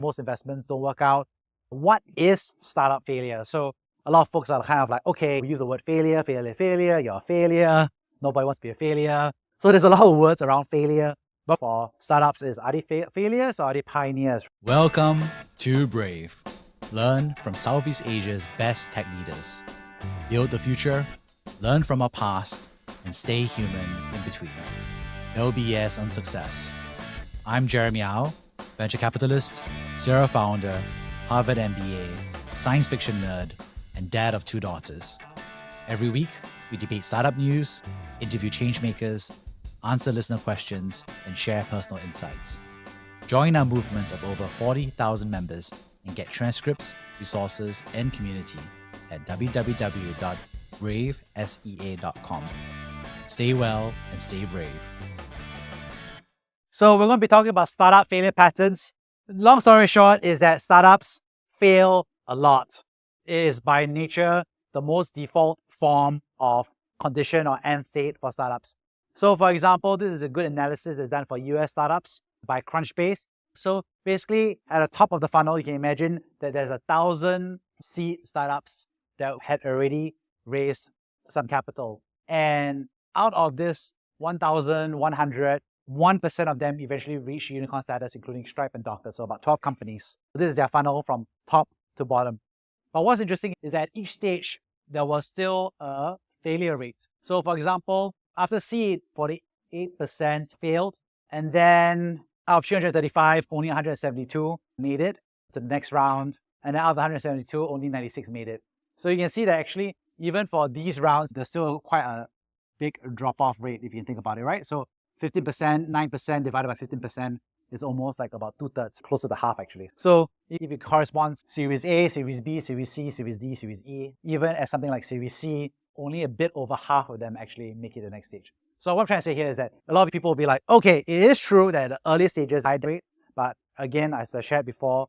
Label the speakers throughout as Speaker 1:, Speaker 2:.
Speaker 1: most investments don't work out. What is startup failure? So a lot of folks are kind of like, okay, we use the word failure, failure, you're a failure. Nobody wants to be a failure. So there's a lot of words around failure. But for startups, are they failures or are they pioneers?
Speaker 2: Welcome to Brave. Learn from Southeast Asia's best tech leaders. Build the future, learn from our past, and stay human in between. No BS on success. I'm Jeremy Au, venture capitalist, serial founder, Harvard MBA, science fiction nerd, and dad of 2 daughters. Every week, we debate startup news, interview changemakers, answer listener questions, and share personal insights. Join our movement of over 40,000 members and get transcripts, resources, and community at www.bravesea.com. Stay well and stay brave.
Speaker 1: So we're going to be talking about startup failure patterns. Long story short is that startups fail a lot. It is by nature the most default form of condition or end state for startups. So for example, this is a good analysis that's done for US startups by Crunchbase. So basically at the top of the funnel, you can imagine that there's 1,000 seed startups that had already raised some capital. And out of this 1,100, 1% of them eventually reach unicorn status, including Stripe and Docker, so about 12 companies. This is their funnel from top to bottom. But what's interesting is that at each stage, there was still a failure rate. So for example, after seed, 48% failed. And then out of 335, only 172 made it to the next round. And then out of the 172, only 96 made it. So you can see that actually, even for these rounds, there's still quite a big drop-off rate if you think about it, right? So 15%, 9% divided by 15% is almost like about 2/3, closer to half actually. So if it corresponds Series A, Series B, Series C, Series D, Series E, even as something like Series C, only a bit over half of them actually make it to the next stage. So what I'm trying to say here is that a lot of people will be like, okay, it is true that the early stages die rate, but again, as I shared before,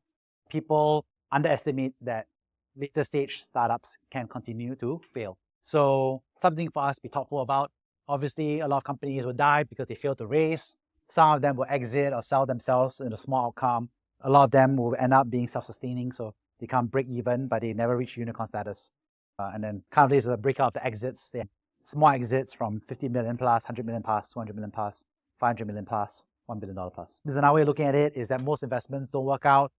Speaker 1: people underestimate that later stage startups can continue to fail. So something for us to be thoughtful about. Obviously, a lot of companies will die because they fail to raise. Some of them will exit or sell themselves in a small outcome. A lot of them will end up being self-sustaining, so they can't break even, but they never reach unicorn status. And then kind of this is a breakout of the exits. They small exits from 50 million plus, 100 million plus, 200 million plus, 500 million plus, $1 billion plus. There's another way of looking at it is that most investments don't work out.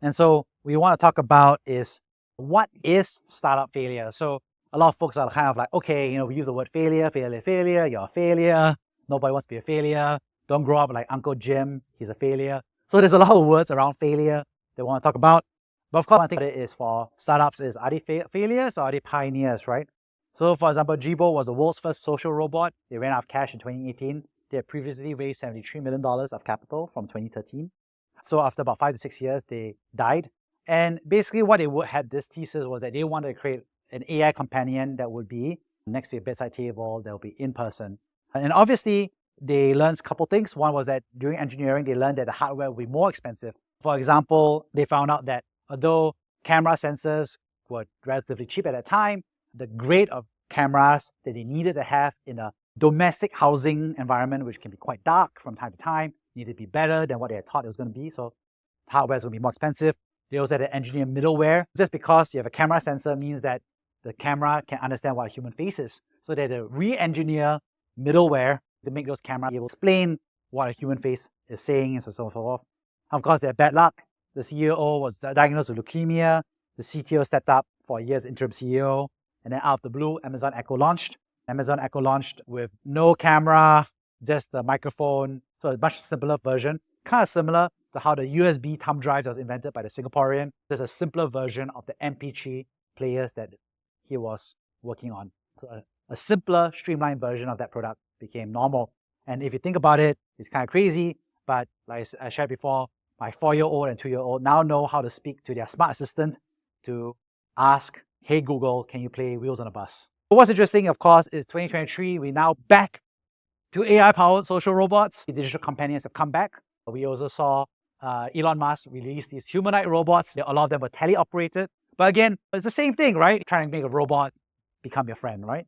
Speaker 1: And so what we want to talk about is what is startup failure? So a lot of folks are kind of like, okay, we use the word failure, you're a failure. Nobody wants to be a failure. Don't grow up like Uncle Jim, he's a failure. So there's a lot of words around failure that we want to talk about. But of course, one thing that is for startups is, are they failures or are they pioneers, right? So for example, Jibo was the world's first social robot. They ran out of cash in 2018. They had previously raised $73 million of capital from 2013. So after about 5 to 6 years, they died. And basically what they had this thesis was that they wanted to create an AI companion that would be next to your bedside table, that will be in person. And obviously, they learned a couple things. One was that during engineering, they learned that the hardware would be more expensive. For example, they found out that although camera sensors were relatively cheap at that time, the grade of cameras that they needed to have in a domestic housing environment, which can be quite dark from time to time, needed to be better than what they had thought it was going to be. So hardware is going to be more expensive. They also had to engineer middleware. Just because you have a camera sensor means that the camera can understand what a human face is. So they had to re-engineer middleware to make those cameras able to explain what a human face is saying and so on and so forth. Of course, they had bad luck. The CEO was diagnosed with leukemia. The CTO stepped up for a year as interim CEO. And then out of the blue, Amazon Echo launched. Amazon Echo launched with no camera, just the microphone. So a much simpler version, kind of similar to how the USB thumb drive was invented by the Singaporean. There's a simpler version of the MP3 players that he was working on. So a simpler, streamlined version of that product became normal. And if you think about it, it's kind of crazy, but like I shared before, my 4-year-old and 2-year-old now know how to speak to their smart assistant to ask, hey Google, can you play Wheels on a Bus? But what's interesting, of course, is 2023, we now back to AI-powered social robots. The digital companions have come back. We also saw Elon Musk release these humanoid robots. A lot of them were teleoperated. But again, it's the same thing, right? Trying to make a robot become your friend, right?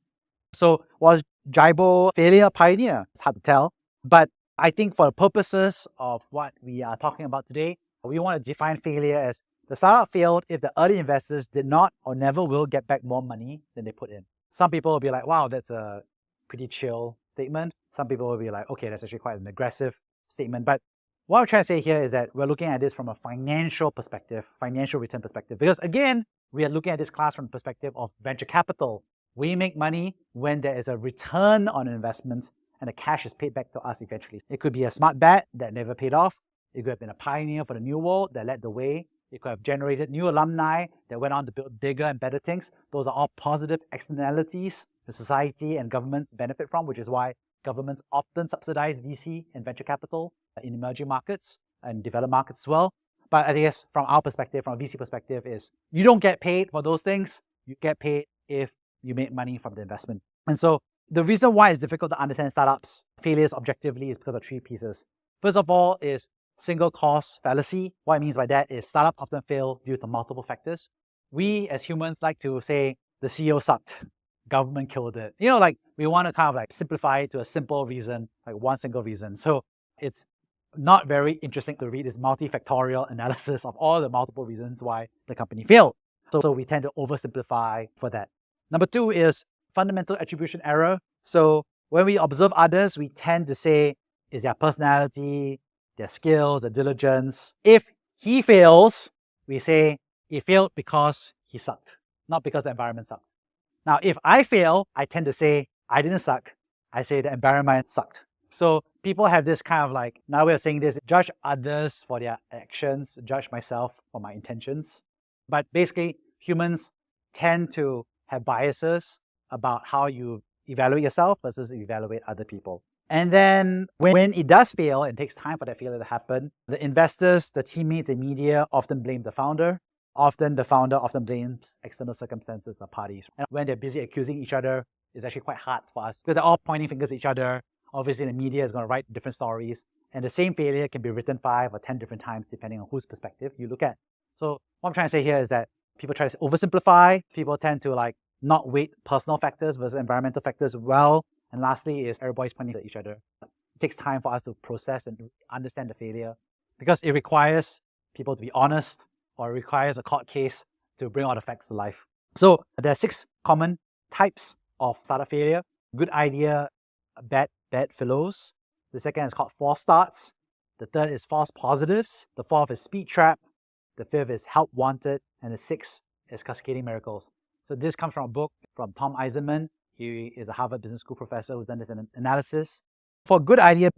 Speaker 1: So was Jibo failure pioneer? It's hard to tell. But I think for the purposes of what we are talking about today, We want to define failure as the startup failed if the early investors did not or never will get back more money than they put in. Some people will be like, wow, that's a pretty chill statement. Some people will be like, okay, that's actually quite an aggressive statement. But what I'm trying to say here is that we're looking at this from a financial perspective, financial return perspective. Because again, we are looking at this class from the perspective of venture capital. We make money when there is a return on investment and the cash is paid back to us eventually. It could be a smart bet that never paid off. It could have been a pioneer for the new world that led the way. It could have generated new alumni that went on to build bigger and better things. Those are all positive externalities that society and governments benefit from, which is why governments often subsidize VC and venture capital in emerging markets and developed markets as well. But I guess from our perspective, from a VC perspective, is you don't get paid for those things. You get paid if you make money from the investment. And so the reason why it's difficult to understand startups' failures objectively is because of three pieces. First of all is single cause fallacy. What it means by that is startups often fail due to multiple factors. We as humans like to say the CEO sucked, government killed it. Like we want to kind of like simplify it to a simple reason, like one single reason. So it's not very interesting to read this multifactorial analysis of all the multiple reasons why the company failed. So we tend to oversimplify for that. Number two is fundamental attribution error. So when we observe others, we tend to say, is their personality, their skills, their diligence. If he fails, we say he failed because he sucked, not because the environment sucked. Now, if I fail, I tend to say I didn't suck. I say the environment sucked. So people have this kind of like, now we're saying this, judge others for their actions, judge myself for my intentions. But basically, humans tend to have biases about how you evaluate yourself versus evaluate other people. And then when it does fail, it takes time for that failure to happen. The investors, the teammates, the media often blame the founder. Often the founder often blames external circumstances or parties. And when they're busy accusing each other, it's actually quite hard for us because they're all pointing fingers at each other. Obviously, the media is going to write different stories. And the same failure can be written 5 or 10 different times depending on whose perspective you look at. So what I'm trying to say here is that people try to oversimplify. People tend to like not weight personal factors versus environmental factors well. And lastly is everybody's pointing at each other. It takes time for us to process and understand the failure because it requires people to be honest or it requires a court case to bring all the facts to life. So there are 6 common types of startup failure. Good idea, Bedfellows. The second is called false starts. The third is false positives. The fourth is speed trap. The fifth is help wanted. And the sixth is cascading miracles. So this comes from a book from Tom Eisenman. He is a Harvard Business School professor who's done this analysis. For good idea,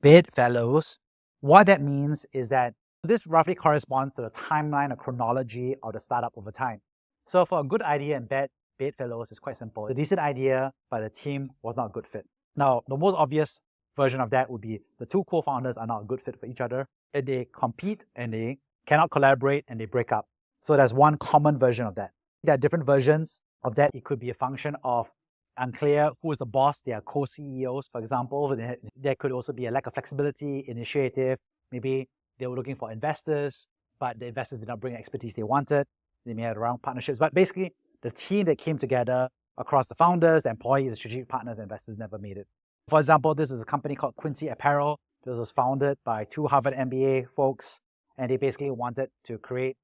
Speaker 1: Bedfellows, what that means is that this roughly corresponds to the timeline or chronology of the startup over time. So for a good idea and Bedfellows, it's quite simple. It's a decent idea, but the team was not a good fit. Now, the most obvious version of that would be the 2 co-founders are not a good fit for each other. And they compete and they cannot collaborate and they break up. So there's one common version of that. There are different versions of that. It could be a function of unclear who is the boss. They are co-CEOs, for example. There could also be a lack of flexibility, initiative. Maybe they were looking for investors, but the investors did not bring the expertise they wanted. They may have wrong partnerships. But basically, the team that came together across the founders, the employees, the strategic partners, and investors never made it. For example, this is a company called Quincy Apparel. This was founded by 2 Harvard MBA folks, and they basically wanted to create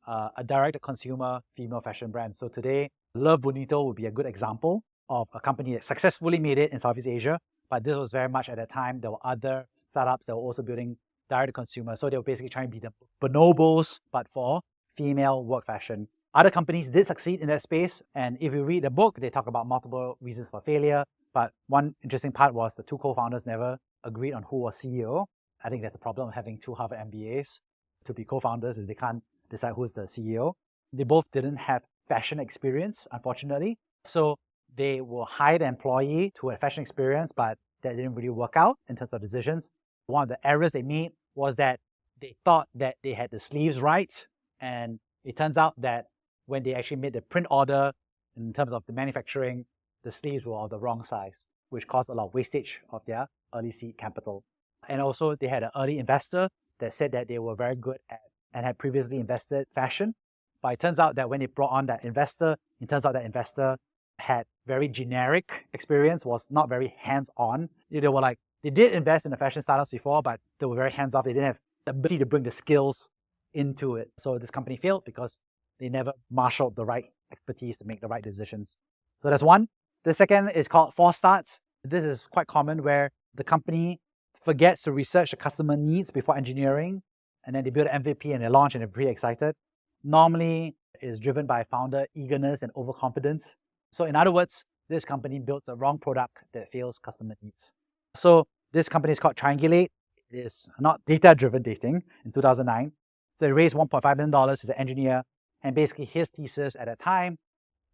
Speaker 1: a direct-to-consumer female fashion brand. So today, Love Bonito would be a good example of a company that successfully made it in Southeast Asia, but this was very much at that time, there were other startups that were also building direct-to-consumer. So they were basically trying to be the bonobos, but for female work fashion. Other companies did succeed in that space, and if you read the book, they talk about multiple reasons for failure, but one interesting part was the 2 co-founders never agreed on who was CEO. I think that's the problem of having 2 Harvard MBAs to be co-founders is they can't decide who's the CEO. They both didn't have fashion experience, unfortunately. So they will hire the employee to a fashion experience, but that didn't really work out in terms of decisions. One of the errors they made was that they thought that they had the sleeves right. And it turns out that when they actually made the print order, in terms of the manufacturing, the sleeves were of the wrong size, which caused a lot of wastage of their early seed capital. And also they had an early investor that said that they were very good at and had previously invested fashion. But it turns out that when they brought on that investor, it turns out that investor had very generic experience, was not very hands-on. They were like, they did invest in the fashion startups before, but they were very hands-off. They didn't have the ability to bring the skills into it. So this company failed because they never marshaled the right expertise to make the right decisions. So that's one. The second is called false starts. This is quite common where the company forgets to research the customer needs before engineering, and then they build an MVP and they launch and they're pretty excited. Normally, it is driven by founder eagerness and overconfidence. So in other words, this company built the wrong product that fails customer needs. So this company is called Triangulate. It is not data-driven dating in 2009. So they raised $1.5 million as an engineer, and basically his thesis at that time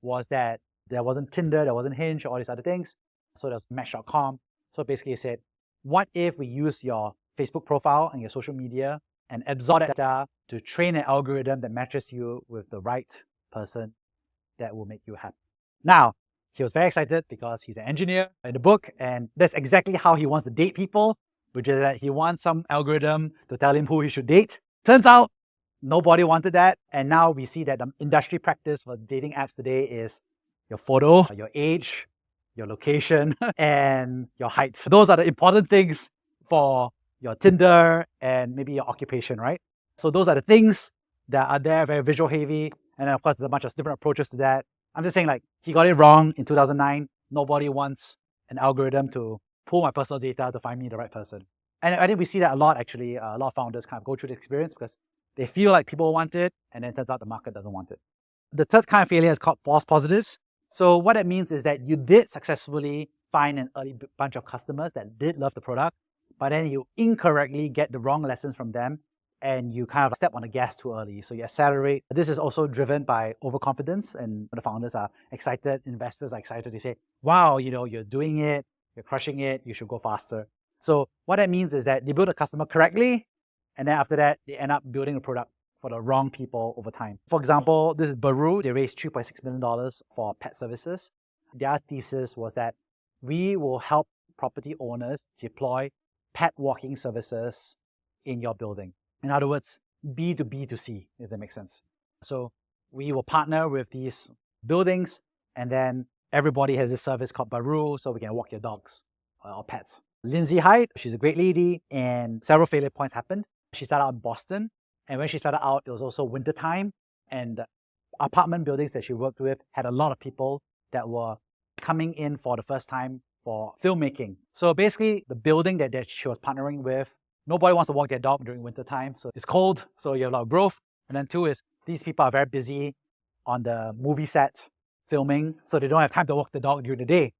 Speaker 1: was that there wasn't Tinder, there wasn't Hinge, all these other things. So there was Match.com. So basically he said, what if we use your Facebook profile and your social media and absorb that data to train an algorithm that matches you with the right person that will make you happy? Now, he was very excited because he's an engineer in the book, and that's exactly how he wants to date people, which is that he wants some algorithm to tell him who he should date. Turns out, nobody wanted that, and now we see that the industry practice for dating apps today is your photo, your age, your location, and your height. Those are the important things for your Tinder and maybe your occupation, right? So those are the things that are there, very visual heavy, and then of course there's a bunch of different approaches to that. I'm just saying, like, he got it wrong in 2009. Nobody wants an algorithm to pull my personal data to find me the right person. And I think we see that a lot, actually. A lot of founders kind of go through the experience because they feel like people want it, and then it turns out the market doesn't want it. The third kind of failure is called false positives. So what that means is that you did successfully find an early bunch of customers that did love the product, but then you incorrectly get the wrong lessons from them, and you kind of step on the gas too early. So you accelerate. This is also driven by overconfidence, and the founders are excited, investors are excited. They say, wow, you're doing it, you're crushing it, you should go faster. So what that means is that they build a customer correctly, and then after that, they end up building a product for the wrong people over time. For example, this is Baru. They raised $3.6 million for pet services. Their thesis was that we will help property owners deploy pet walking services in your building. In other words, B to B to C, if that makes sense. So we will partner with these buildings, and then everybody has this service called Baru, so we can walk your dogs or pets. Lindsay Hyde, she's a great lady, and several failure points happened. She started out in Boston, and when she started out, it was also winter time, and the apartment buildings that she worked with had a lot of people that were coming in for the first time for filmmaking. So basically, the building that she was partnering with, nobody wants to walk their dog during winter time, so it's cold, so you have a lot of growth. And then two is, these people are very busy on the movie set filming, so they don't have time to walk the dog during the day.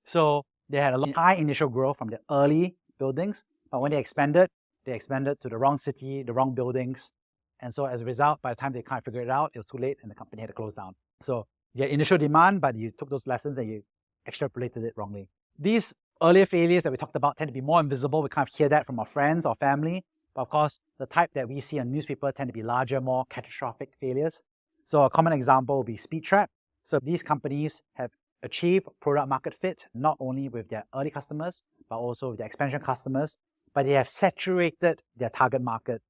Speaker 1: So they had a lot of high initial growth from the early buildings, but when they expanded to the wrong city, the wrong buildings. And so as a result, by the time they kind of figured it out, it was too late and the company had to close down. So you had initial demand, but you took those lessons and you extrapolated it wrongly. These earlier failures that we talked about tend to be more invisible. We kind of hear that from our friends or family. But of course, the type that we see on newspaper tend to be larger, more catastrophic failures. So a common example would be Speed Trap. So these companies have achieved product market fit, not only with their early customers, but also with their expansion customers, but they have saturated their target market.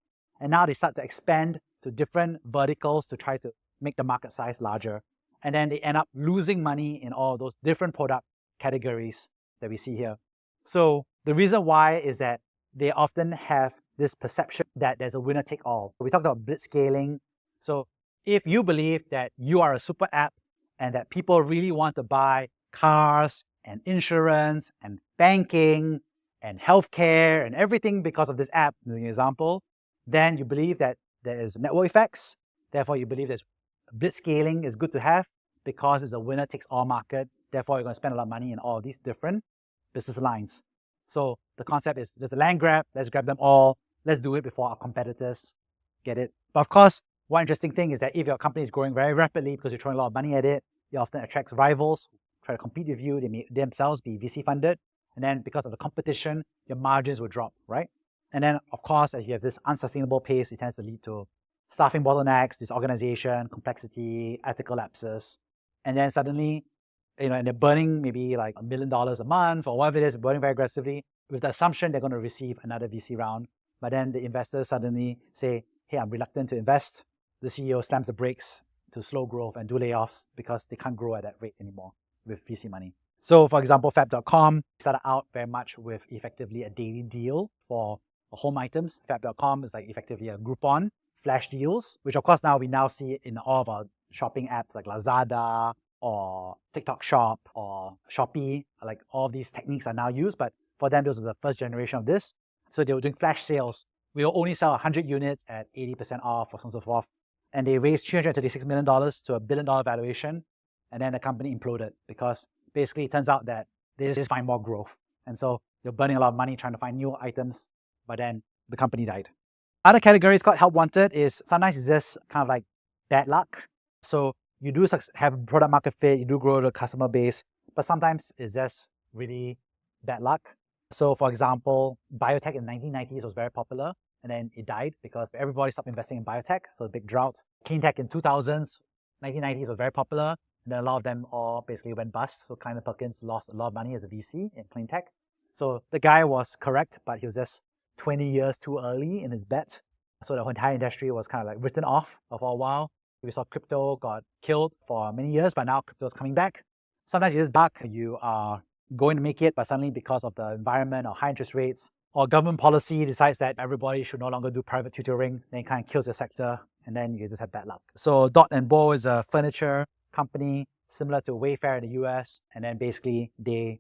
Speaker 1: And now they start to expand to different verticals to try to make the market size larger. And then they end up losing money in all those different product categories that we see here. So the reason why is that they often have this perception that there's a winner take all. We talked about blitzscaling. So if you believe that you are a super app and that people really want to buy cars and insurance and banking and healthcare and everything because of this app, as an example, then you believe that there is network effects. Therefore, you believe that blitzscaling is good to have because it's a winner takes all market. Therefore, you're going to spend a lot of money in all of these different business lines. So the concept is there's a land grab, let's grab them all, let's do it before our competitors get it. But of course, one interesting thing is that if your company is growing very rapidly because you're throwing a lot of money at it, it often attracts rivals who try to compete with you. They may themselves be VC funded. And then because of the competition, your margins will drop, right? And then, of course, as you have this unsustainable pace, it tends to lead to staffing bottlenecks, disorganization, complexity, ethical lapses. And then suddenly, and they're burning maybe like $1 million a month or whatever it is, burning very aggressively with the assumption they're going to receive another VC round. But then the investors suddenly say, hey, I'm reluctant to invest. The CEO slams the brakes to slow growth and do layoffs because they can't grow at that rate anymore with VC money. So for example, Fab.com started out very much with effectively a daily deal for home items. Fab.com is like effectively a Groupon flash deals, which of course now we see in all of our shopping apps like Lazada or TikTok Shop or Shopee. Like all of these techniques are now used, but for them, those are the first generation of this. So they were doing flash sales. We'll only sell 100 units at 80% off or so on and so forth. And they raised $336 million to $1 billion valuation. And then the company imploded because basically it turns out that they just find more growth. And so they're burning a lot of money trying to find new items, but then the company died. Other categories called help wanted is sometimes it's just kind of like bad luck. So you do have product market fit, you do grow the customer base, but sometimes it's just really bad luck. So for example, biotech in the 1990s was very popular and then it died because everybody stopped investing in biotech, so a big drought. Clean tech in 2000s, 1990s was very popular, and then a lot of them all basically went bust. So Kleiner Perkins lost a lot of money as a VC in clean tech. So the guy was correct, but he was just 20 years too early in his bet. So the entire industry was kind of like written off for a while. We saw crypto got killed for many years, but now crypto is coming back. Sometimes you just buck, you are going to make it, but suddenly because of the environment or high interest rates or government policy decides that everybody should no longer do private tutoring, then it kind of kills your sector, and then you just have bad luck. So Dot & Bow is a furniture company similar to Wayfair in the US, and then basically they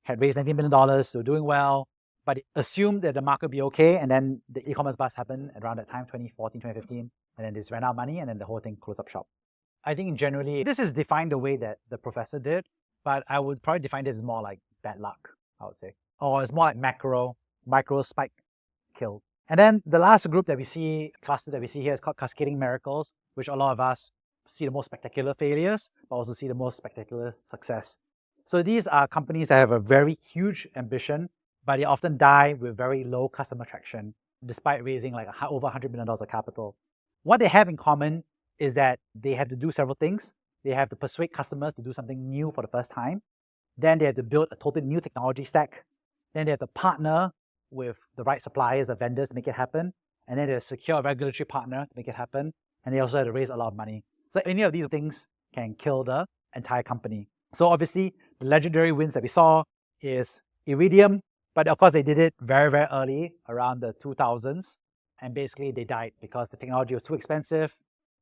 Speaker 1: had raised $19 million, so doing well, but it assumed that the market would be okay, and then the e-commerce bust happened around that time, 2014, 2015, and then they just ran out of money, and then the whole thing closed up shop. I think generally, this is defined the way that the professor did, but I would probably define this as more like bad luck, I would say. Or it's more like micro spike kill. And then the last group that we see, cluster that we see here is called cascading miracles, which a lot of us see the most spectacular failures, but also see the most spectacular success. So these are companies that have a very huge ambition, but they often die with very low customer traction, despite raising like over $100 million of capital. What they have in common is that they have to do several things. They have to persuade customers to do something new for the first time. Then they have to build a totally new technology stack. Then they have to partner with the right suppliers or vendors to make it happen. And then they have to secure a regulatory partner to make it happen. And they also have to raise a lot of money. So any of these things can kill the entire company. So obviously, the legendary wins that we saw is Iridium, but of course they did it very, very early, around the 2000s. And basically they died because the technology was too expensive.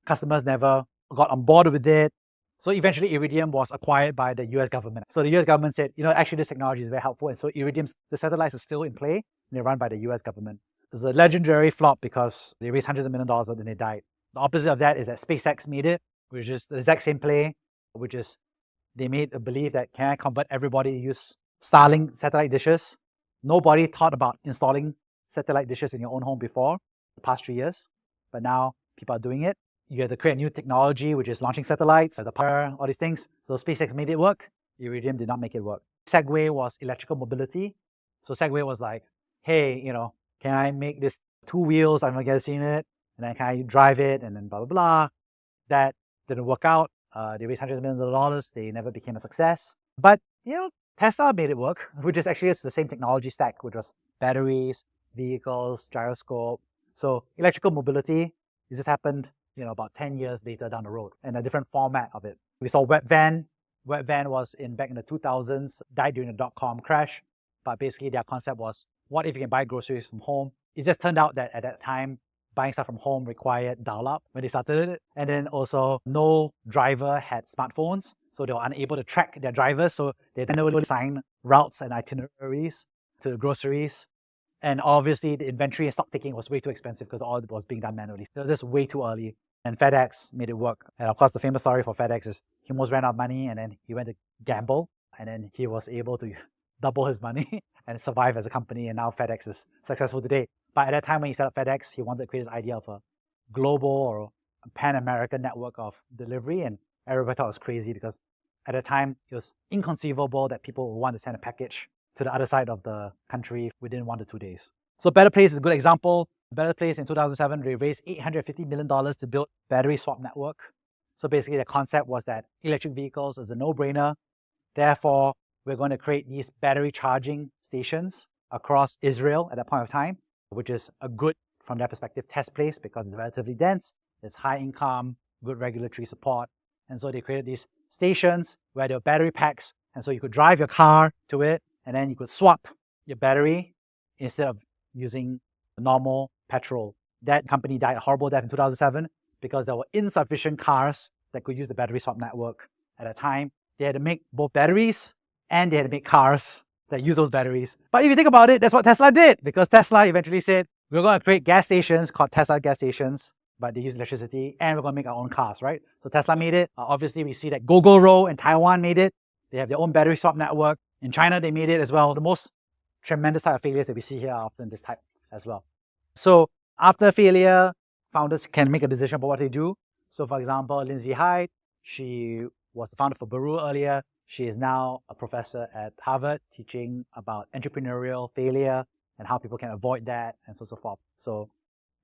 Speaker 1: Customers never got on board with it. So eventually Iridium was acquired by the US government. So the US government said, actually this technology is very helpful. And so the satellites are still in play and they're run by the US government. It was a legendary flop because they raised hundreds of millions of dollars and then they died. The opposite of that is that SpaceX made it, which is the exact same play, which is they made a belief that can I convert everybody to use Starlink satellite dishes? Nobody thought about installing satellite dishes in your own home before the past 3 years, but now people are doing it. You have to create a new technology, which is launching satellites, the power, all these things. So SpaceX made it work. Iridium did not make it work. Segway was electrical mobility. So Segway was like, hey, can I make this 2 wheels? I've never seen it. And then can I drive it? And then blah, blah, blah. That didn't work out. They raised hundreds of millions of dollars. They never became a success. But, Tesla made it work, which is actually the same technology stack, which was batteries, vehicles, gyroscope. So electrical mobility, it just happened about 10 years later down the road in a different format of it. We saw Webvan. Webvan was back in the 2000s, died during the dot-com crash. But basically their concept was, what if you can buy groceries from home? It just turned out that at that time, buying stuff from home required dial-up when they started it. And then also no driver had smartphones. So they were unable to track their drivers. So they didn't assign routes and itineraries to groceries. And obviously the inventory and stock taking was way too expensive because all was being done manually. It was just way too early. And FedEx made it work. And of course, the famous story for FedEx is he almost ran out of money and then he went to gamble and then he was able to double his money and survive as a company. And now FedEx is successful today. But at that time when he set up FedEx, he wanted to create this idea of a global or a pan-American network of delivery. And everybody thought it was crazy because at that time, it was inconceivable that people would want to send a package to the other side of the country within 1 to 2 days. So Better Place is a good example. Better Place in 2007, they raised $850 million to build battery swap network. So basically the concept was that electric vehicles is a no-brainer. Therefore, we're going to create these battery charging stations across Israel at that point of time, which is a good, from their perspective, test place because it's relatively dense, there's high income, good regulatory support. And so they created these stations where there were battery packs. And so you could drive your car to it and then you could swap your battery instead of using normal petrol. That company died a horrible death in 2007 because there were insufficient cars that could use the battery swap network. At that time, they had to make both batteries and they had to make cars that use those batteries. But if you think about it, that's what Tesla did, because Tesla eventually said, we're going to create gas stations called Tesla gas stations, but they use electricity, and we're going to make our own cars, right? So Tesla made it. Obviously, we see that Gogoro in Taiwan made it. They have their own battery swap network. In China, they made it as well. The most tremendous type of failures that we see here are often this type as well. So after failure, founders can make a decision about what they do. So for example, Lindsay Hyde, she was the founder for Baru earlier. She is now a professor at Harvard teaching about entrepreneurial failure and how people can avoid that and so forth. So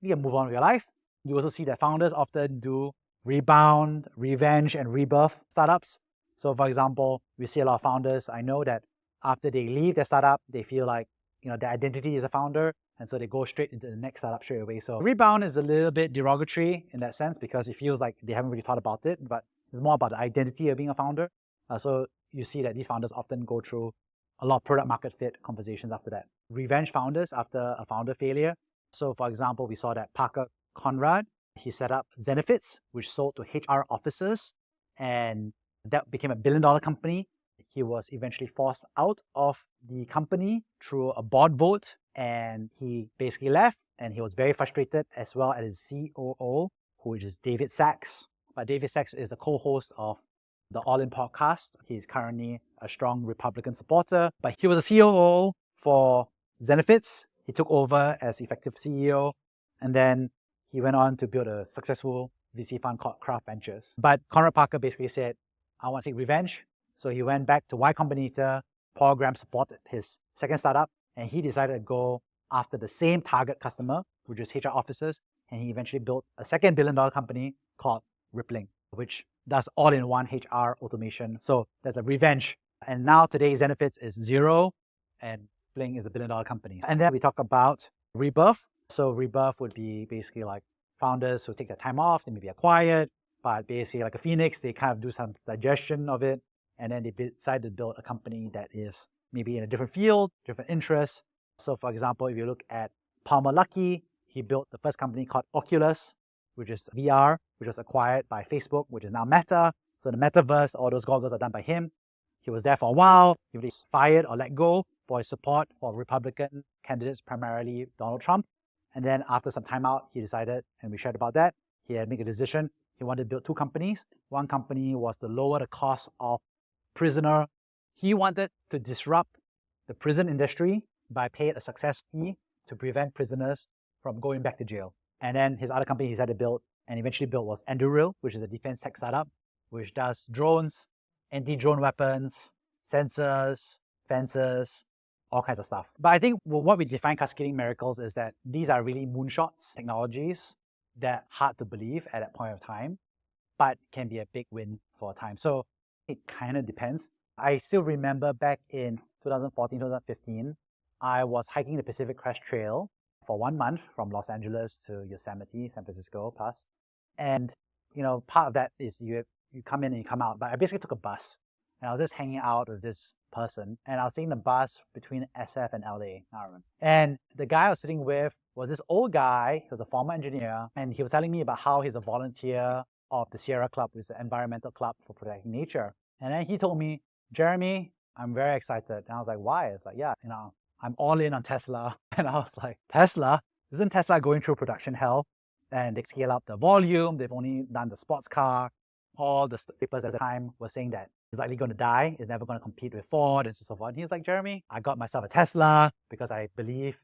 Speaker 1: you can move on with your life. You also see that founders often do rebound, revenge, and rebirth startups. So for example, we see a lot of founders. I know that after they leave their startup, they feel like, their identity is a founder, and so they go straight into the next startup straight away. So rebound is a little bit derogatory in that sense because it feels like they haven't really thought about it, but it's more about the identity of being a founder. So you see that these founders often go through a lot of product market fit conversations after that. Revenge founders after a founder failure. So for example, we saw that Parker Conrad, he set up Zenefits, which sold to HR officers, and that became $1 billion company. He was eventually forced out of the company through a board vote, and he basically left, and he was very frustrated, as well as his COO, which is David Sachs. But David Sachs is the co-host of the All In podcast. He's currently a strong Republican supporter, but he was a COO for Zenefits. He took over as effective CEO, and then he went on to build a successful VC fund called Craft Ventures. But Conrad Parker basically said, I want to take revenge. So he went back to Y Combinator. Paul Graham supported his second startup, and he decided to go after the same target customer, which is HR officers, and he eventually built a second $1 billion company called Rippling, which does all-in-one HR automation. So there's a revenge. And now today, Zenefits is zero, and Rippling is a $1 billion company. And then we talk about rebirth. So rebirth would be basically like founders who take their time off, they may be acquired, but basically like a phoenix, they kind of do some digestion of it, and then they decide to build a company that is maybe in a different field, different interests. So for example, if you look at Palmer Luckey, he built the first company called Oculus, which is VR, which was acquired by Facebook, which is now Meta. So the metaverse, all those goggles are done by him. He was there for a while. He was fired or let go for his support for Republican candidates, primarily Donald Trump. And then after some time out, he decided, and we shared about that, he had made a decision. He wanted to build two companies. One company was to lower the cost of prisoner. He wanted to disrupt the prison industry by paying a success fee to prevent prisoners from going back to jail. And then his other company he decided to build and eventually built was Anduril, which is a defense tech startup, which does drones, anti-drone weapons, sensors, fences, all kinds of stuff. But I think what we define cascading miracles is that these are really moonshots technologies that are hard to believe at that point of time, but can be a big win for a time. So it kind of depends. I still remember back in 2014, 2015, I was hiking the Pacific Crest Trail for 1 month from Los Angeles to Yosemite, San Francisco plus. And, part of that is you come in and you come out. But I basically took a bus and I was just hanging out with this person. And I was taking the bus between SF and LA, I remember. And the guy I was sitting with was this old guy. He was a former engineer. And he was telling me about how he's a volunteer of the Sierra Club, which is an environmental club for protecting nature. And then he told me, Jeremy, I'm very excited. And I was like, why? It's like, yeah, I'm all in on Tesla. And I was like, Tesla? Isn't Tesla going through production hell? And they scale up the volume. They've only done the sports car. All the papers at the time were saying that it's likely going to die. It's never going to compete with Ford and so forth. And he's like, Jeremy, I got myself a Tesla because I believe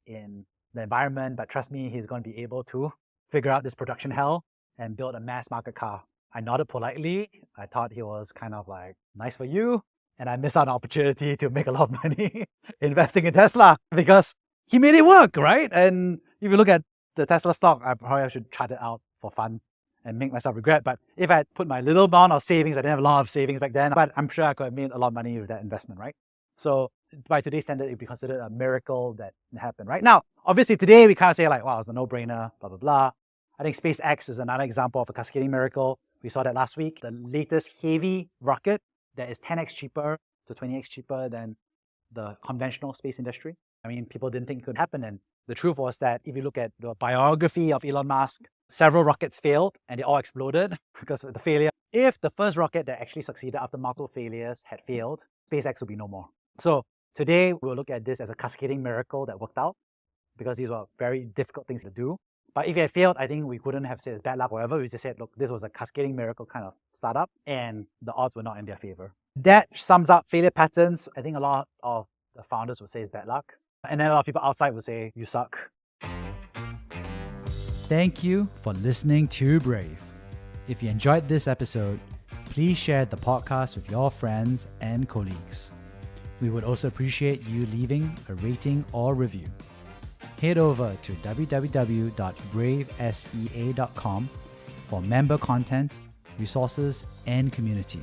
Speaker 1: in the environment. But trust me, he's going to be able to figure out this production hell and build a mass market car. I nodded politely. I thought he was kind of like, nice for you. And I missed out on an opportunity to make a lot of money investing in Tesla because he made it work, right? And if you look at the Tesla stock, I probably should chart it out for fun and make myself regret. But if I had put my little amount of savings, I didn't have a lot of savings back then, but I'm sure I could have made a lot of money with that investment, right? So by today's standard, it would be considered a miracle that happened, right? Now, obviously today we kind of say like, wow, it's a no-brainer, blah, blah, blah. I think SpaceX is another example of a cascading miracle. We saw that last week. The latest heavy rocket that is 10x cheaper to 20x cheaper than the conventional space industry. I mean, people didn't think it could happen. And the truth was that if you look at the biography of Elon Musk, several rockets failed and they all exploded because of the failure. If the first rocket that actually succeeded after multiple failures had failed, SpaceX would be no more. So today we'll look at this as a cascading miracle that worked out, because these were very difficult things to do. But if it had failed, I think we couldn't have said it's bad luck or whatever. We just said, look, this was a cascading miracle kind of startup and the odds were not in their favor. That sums up failure patterns. I think a lot of the founders would say it's bad luck. And then a lot of people outside would say, you suck.
Speaker 2: Thank you for listening to Brave. If you enjoyed this episode, please share the podcast with your friends and colleagues. We would also appreciate you leaving a rating or review. Head over to www.bravesea.com for member content, resources, and community.